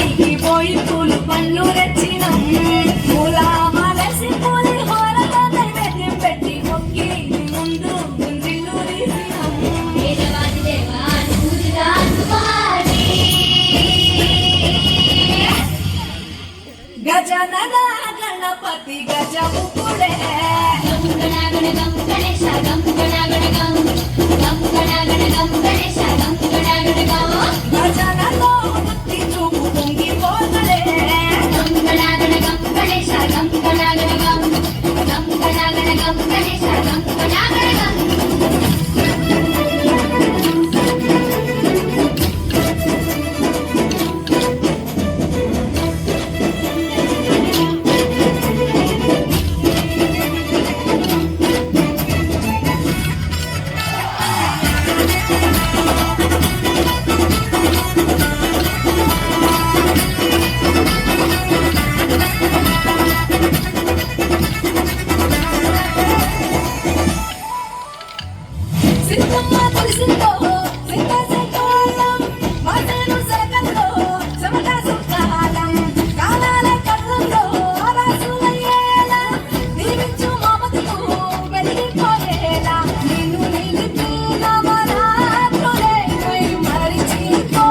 అడవికి పోయి పూలు పండ్లు తెచ్చినం పూలామలసి పూలి హోరగా నైవేద్యం పెట్టి మొక్కి ముందు గుంజిల్లు తీసినం దేవాది దేవా పూజగా సువారి గజనన గణపతి గజముఖుడే గం గణ గం గణేశ గం గణ గం గం గణ గం గణేశ గం గణ గం గజనలో భక్తి చూపు పొంగిపోతలే గం గణ గం గణేశ గం గణ గం గం గణ గం గణేశ గం గణ గం సిద్ధమ్మ తెలిసిందో సింగ సింగోళం మాసేను సరకంలో సమట సుఖాలం కాలాల కళ్ళంలో రాసులయ్యేలా దీవించు మమతకు వెలిగిపోయేలా నిన్ను నిలిపిన వరాత్రులే మై మరిచిపోతావులే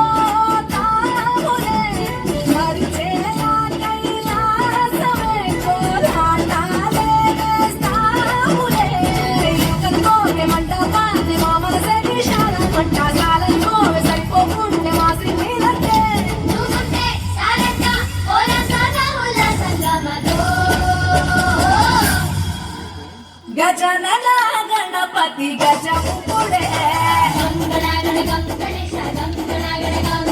మరిచేలా కైలాసమే కోలాటాలే వేస్తావులే కనుకోవే మంటపాన్ని మామల శరీశాల పట్టాసాలనుకోవే సరిపోకుంటే మాసి మీదంటే నువ్వుంటే సారంగా ఓలంగా ఉల్లాసంగా మదో గజనన గణపతి గజముఖుడే గం గణ గం గణేశ గం గణ గం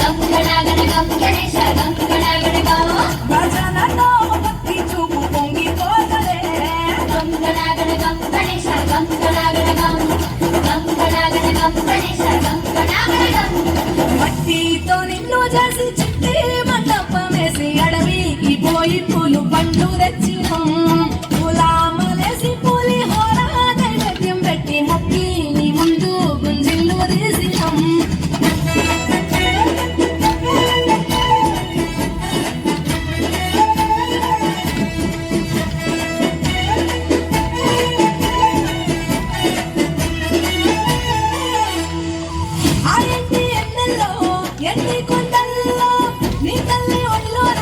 గం గణ గం గణేశ గం గణ గం గజనలో భక్తి చూపు పొంగిపోతలే గం గణ గం గణేశ గం గణ గం గం గణ గం గణేశ గం గణ గం మట్టితో నిన్ను చేసి చిట్టి మండపమేసి అడవికి పోయి పూలు పండ్లు తెచ్చినం పూలామలేసి పూలి హోర నైవేద్యం పెట్టి మొక్కి నీ ముందు గుంజిల్లు తీసినం ఆ ఎండి ఎన్నెల్లో ఎండి కొండల్లో నీ తల్లి ఒడిలోన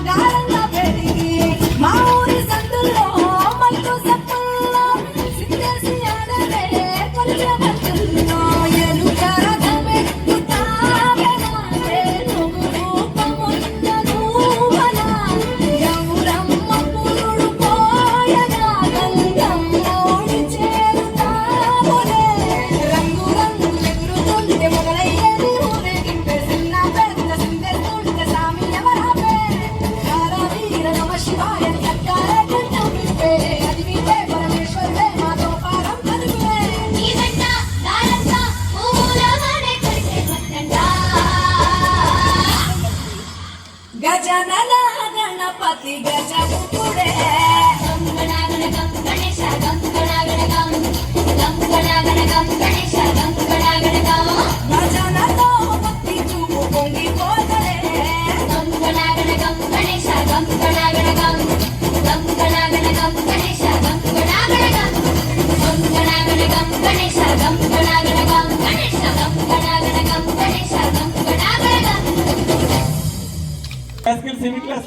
గారంగా పెరిగి మా ఊరి సందుల్లో మల్లు సప్పుల్లో సిందేసి ఆడలే కొలిచే భక్తుల్లో ఎలుకరథమే తావెనాలే నువ్వు రూపమున్న నువ్వనా గౌరమ్మ పురుడు పోయగా గంగమ్మోడి చేరుతావులే రంగు రంగులు ఎగురుతుంటే మొదలయ్యేది ఊరేగింపే చిన్న పెద్ద సిందేస్తుంటే సామి ఎవరాపే వీర నమ శివాయ చక్కారే కంఠం విప్పే అది విప్పే పరమేశ్వరుడే మాతో పాదం కదుపులే నీ వెంట దారంతా పూలగానే కలిసే పట్టంట గజనన గణపతి గజముఖుడే గం గణ గం గణేశ గం గణ గం గం గణ గం గణేశ గం గణ గం గజనలో భక్తి చూపు పొంగిపోతలే గం గణ గం గణేశ గం గణ గం గం గణ గం గణేశ గం గణ గం గం గణ గం గణేశ గం గణ గం గణేశ గం గణ గం గణేశ గం గణ గం Classical semi-class.